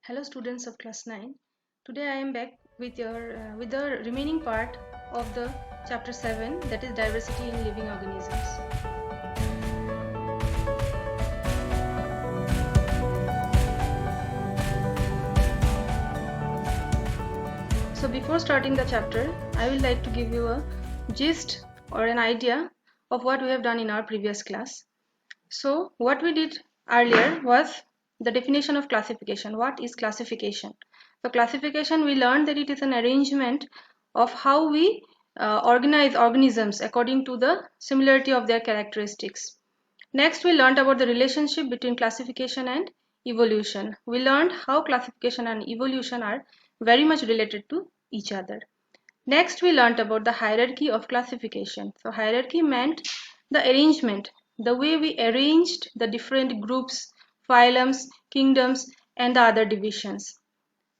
Hello students of class 9. Today I am back with the remaining part of the chapter 7, that is diversity in living organisms. So before starting the chapter, I would like to give you a gist or an idea of what we have done in our previous class. So what we did earlier was the definition of classification. What is classification? So classification, we learned that it is an arrangement of how we organize organisms according to the similarity of their characteristics. Next, we learned about the relationship between classification and evolution. We learned how classification and evolution are very much related to each other. Next, we learnt about the hierarchy of classification. So hierarchy meant the arrangement, the way we arranged the different groups, phylums, kingdoms, and the other divisions.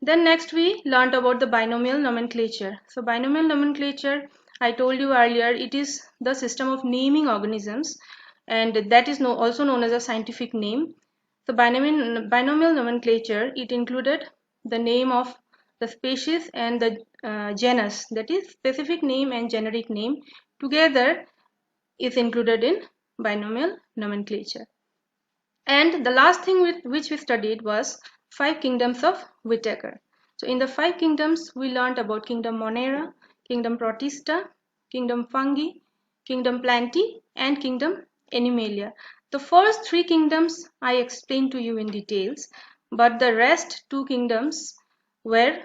Then next we learnt about the binomial nomenclature. So binomial nomenclature, I told you earlier, it is the system of naming organisms, and that is also known as a scientific name. The binomial nomenclature, it included the name of the species and the genus, that is specific name and generic name together is included in binomial nomenclature. And the last thing which we studied was 5 kingdoms of Whittaker. So in the 5 kingdoms, we learned about kingdom Monera, kingdom Protista, kingdom Fungi, kingdom Plantae, and kingdom Animalia. The first 3 kingdoms I explained to you in details, but the rest 2 kingdoms were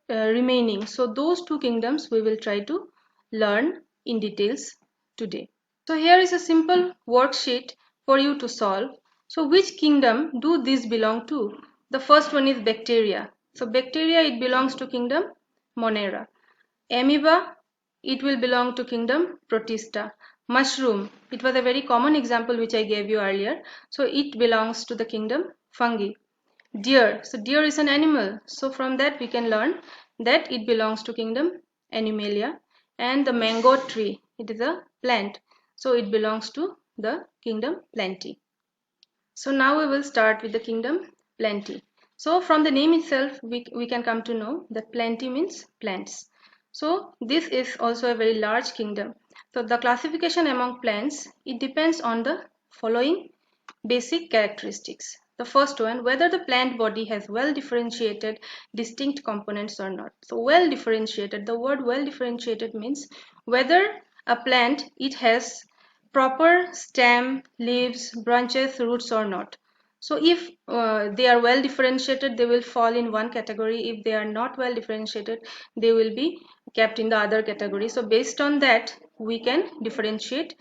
remaining. So those 2 kingdoms we will try to learn in details today. So here is a simple worksheet for you to solve. So which kingdom do these belong to? The first one is bacteria. So bacteria, it belongs to kingdom Monera. Amoeba, it will belong to kingdom Protista. Mushroom, it was a very common example which I gave you earlier. So it belongs to the kingdom Fungi. Deer, so deer is an animal. So from that we can learn that it belongs to kingdom Animalia. And the mango tree, it is a plant. So it belongs to the kingdom Plantae. So now we will start with the kingdom Plantae. So from the name itself, we can come to know that Plantae means plants. So this is also a very large kingdom. So the classification among plants, it depends on the following basic characteristics. The first one, whether the plant body has well differentiated distinct components or not. So well differentiated, the word well differentiated means whether a plant, it has proper stem, leaves, branches, roots or not. So if they are well differentiated, they will fall in one category. If they are not well differentiated, they will be kept in the other category. So based on that, we can differentiate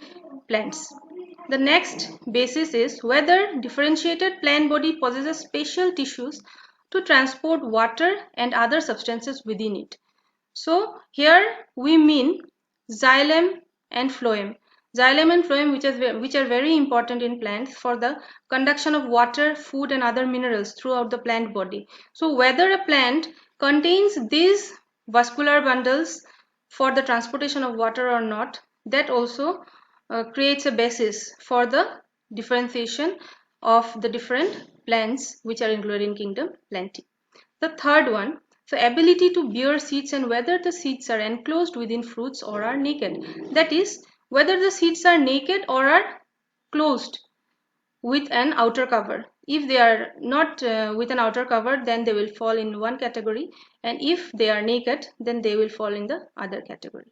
plants. The next basis is whether differentiated plant body possesses special tissues to transport water and other substances within it. So here we mean xylem and phloem. Xylem and phloem, which are very important in plants for the conduction of water, food and other minerals throughout the plant body. So whether a plant contains these vascular bundles for the transportation of water or not, that also creates a basis for the differentiation of the different plants which are included in kingdom Plantae. The third one, so ability to bear seeds and whether the seeds are enclosed within fruits or are naked. That is, whether the seeds are naked or are closed with an outer cover. If they are not with an outer cover, then they will fall in one category, and if they are naked, then they will fall in the other category.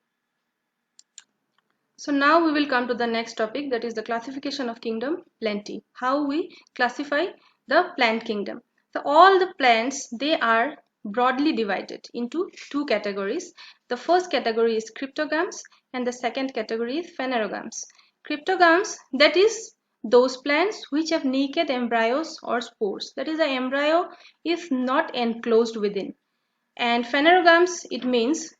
So now we will come to the next topic, that is the classification of kingdom Plantae. How we classify the plant kingdom. So all the plants, they are broadly divided into 2 categories. The first category is cryptogams and the second category is phanerogams. Cryptogams, that is those plants which have naked embryos or spores. That is, the embryo is not enclosed within. And phanerogams, it means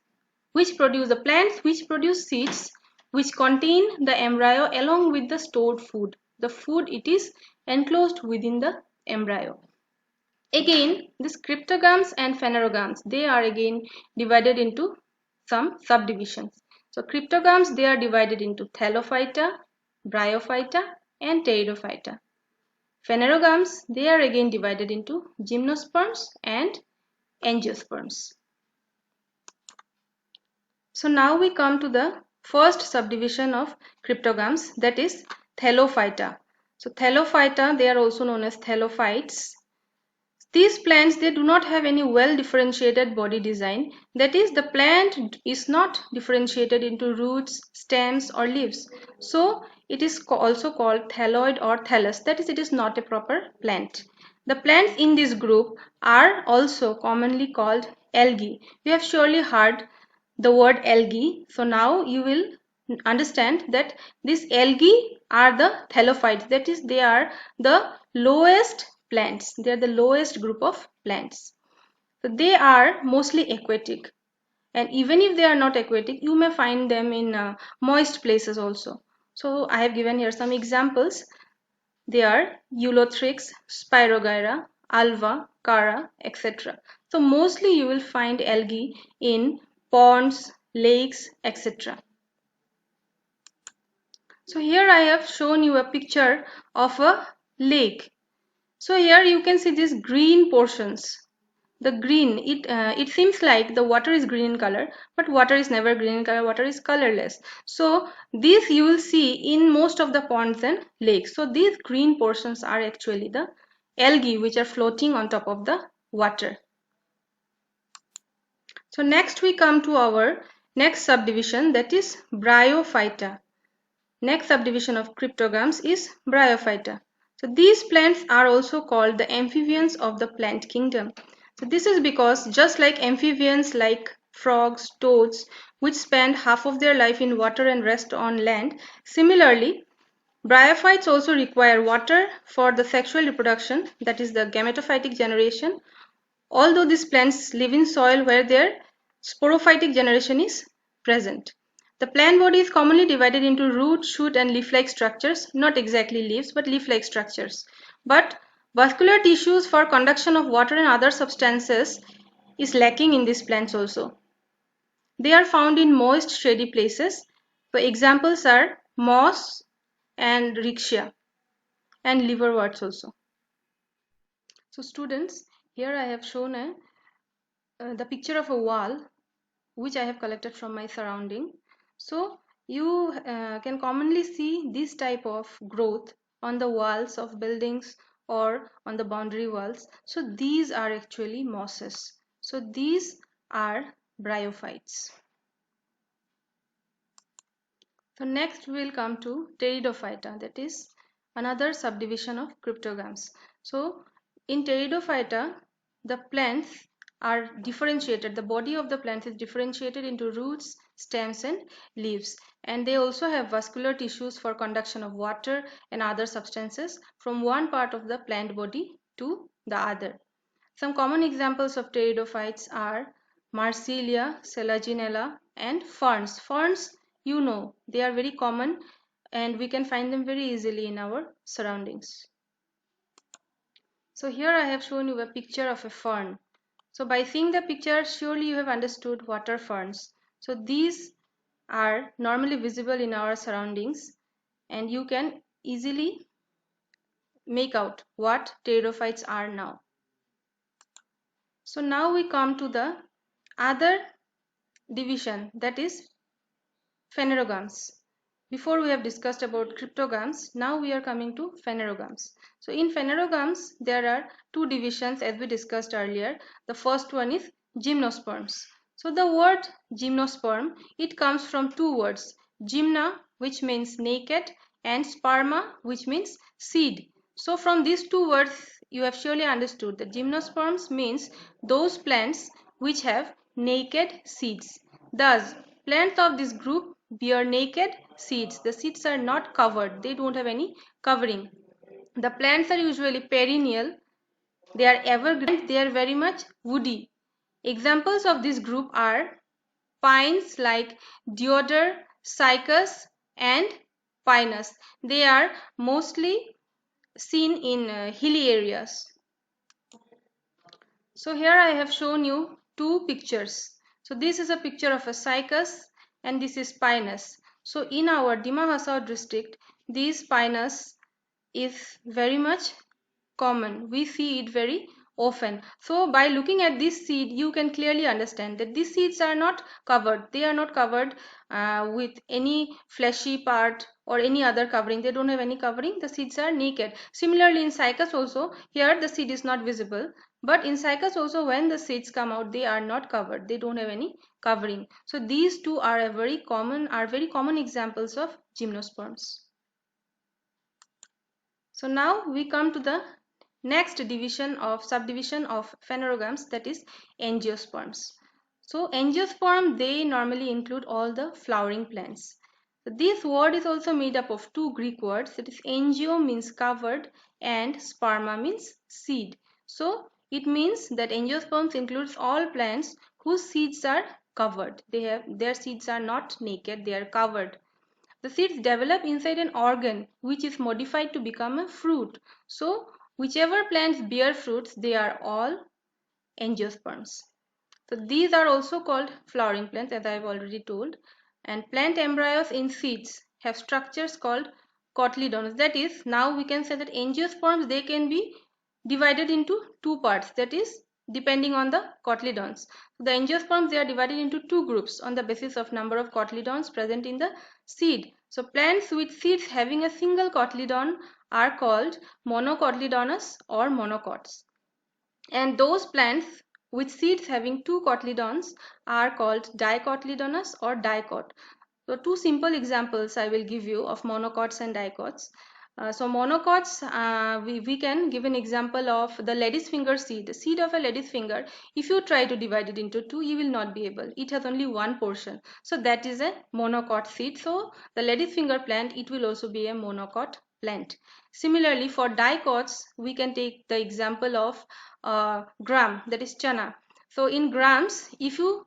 which produce the plants which produce seeds which contain the embryo along with the stored food. The food, it is enclosed within the embryo. Again, these cryptogams and phanerogams, they are again divided into some subdivisions. So cryptogams, they are divided into thallophyta, bryophyta and pteridophyta. Phanerogams, they are again divided into gymnosperms and angiosperms. So now we come to the first subdivision of cryptogams, that is Thellophyta. So Thellophyta, they are also known as thellophytes. These plants, they do not have any well differentiated body design. That is, the plant is not differentiated into roots, stems or leaves. So it is also called thelloid or thallus. That is, it is not a proper plant. The plants in this group are also commonly called algae. You have surely heard the word algae. So now you will understand that these algae are the thellophytes. That is, they are the lowest plants. They are the lowest group of plants. So they are mostly aquatic, and even if they are not aquatic, you may find them in moist places also. So I have given here some examples. They are Eulothrix, Spirogyra, Alva, Cara, etc. So mostly you will find algae in ponds, lakes, etc. So here I have shown you a picture of a lake. So here you can see these green portions. The green, it seems like the water is green in color, but water is never green in color. Water is colorless. So this you will see in most of the ponds and lakes. So these green portions are actually the algae which are floating on top of the water. So next we come to our next subdivision, that is Bryophyta. Next subdivision of cryptogams is Bryophyta. So these plants are also called the amphibians of the plant kingdom. So this is because just like amphibians like frogs, toads, which spend half of their life in water and rest on land, similarly, bryophytes also require water for the sexual reproduction, that is the gametophytic generation, although these plants live in soil where their sporophytic generation is present. The plant body is commonly divided into root, shoot and leaf-like structures, not exactly leaves but leaf-like structures. But vascular tissues for conduction of water and other substances is lacking in these plants also. They are found in moist, shady places. So examples are moss and riccia and liverworts also. So students, here I have shown the picture of a wall which I have collected from my surrounding. So you can commonly see this type of growth on the walls of buildings or on the boundary walls. So these are actually mosses. So these are bryophytes. So next we will come to Pteridophyta, that is another subdivision of cryptogams. So in Pteridophyta, the plants are differentiated. The body of the plant is differentiated into roots, stems and leaves, and they also have vascular tissues for conduction of water and other substances from one part of the plant body to the other. Some common examples of pteridophytes are Marsilia, Selaginella and ferns. Ferns, you know, they are very common and we can find them very easily in our surroundings. So here I have shown you a picture of a fern. So by seeing the picture, surely you have understood what are ferns. So these are normally visible in our surroundings and you can easily make out what pteridophytes are now. So now we come to the other division, that is phanerogams. Before we have discussed about cryptogams, now we are coming to phanerogams. So in phanerogams, there are two divisions as we discussed earlier. The first one is gymnosperms. So the word gymnosperm, it comes from two words, gymna, which means naked, and sperma, which means seed. So from these two words, you have surely understood that gymnosperms means those plants which have naked seeds. Thus, plants of this group bear naked seeds. The seeds are not covered. They don't have any covering. The plants are usually perennial. They are evergreen. They are very much woody. Examples of this group are pines like deodar, cycas and pinus. They are mostly seen in hilly areas. So here I have shown you two pictures. So this is a picture of a cycas and this is pinus. So in our Dima Hasao district, this pinus is very much common. We see it very often. So by looking at this seed, you can clearly understand that these seeds are not covered. They are not covered with any fleshy part or any other covering. They don't have any covering. The seeds are naked. Similarly in cycas also, here the seed is not visible. But in cycas also, when the seeds come out, they are not covered. They don't have any covering. So these two are very common examples of gymnosperms. So now we come to the next subdivision of phanerogams, that is angiosperms. So angiosperm, they normally include all the flowering plants. So this word is also made up of two Greek words, that is angio means covered and sperma means seed. So it means that angiosperms includes all plants whose seeds are covered. Their seeds are not naked, they are covered. The seeds develop inside an organ which is modified to become a fruit. So whichever plants bear fruits, they are all angiosperms. So these are also called flowering plants, as I have already told. And plant embryos in seeds have structures called cotyledons. That is, now we can say that angiosperms, they can be divided into two parts, that is depending on the cotyledons. The angiosperms, they are divided into two groups on the basis of number of cotyledons present in the seed. So plants with seeds having a single cotyledon are called monocotyledonous or monocots. And those plants with seeds having two cotyledons are called dicotyledonous or dicot. So two simple examples I will give you of monocots and dicots. So monocots, we can give an example of the lady's finger seed. The seed of a lady's finger, if you try to divide it into two, you will not be able. It has only one portion. So that is a monocot seed. So the lady's finger plant, it will also be a monocot plant. Similarly, for dicots, we can take the example of gram, that is chana. So in grams, if you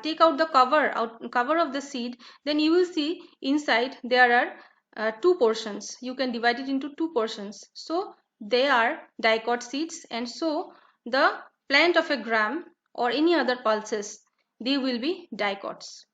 take out the cover of the seed, then you will see inside there are two portions. You can divide it into two portions. So they are dicot seeds, and so the plant of a gram or any other pulses, they will be dicots.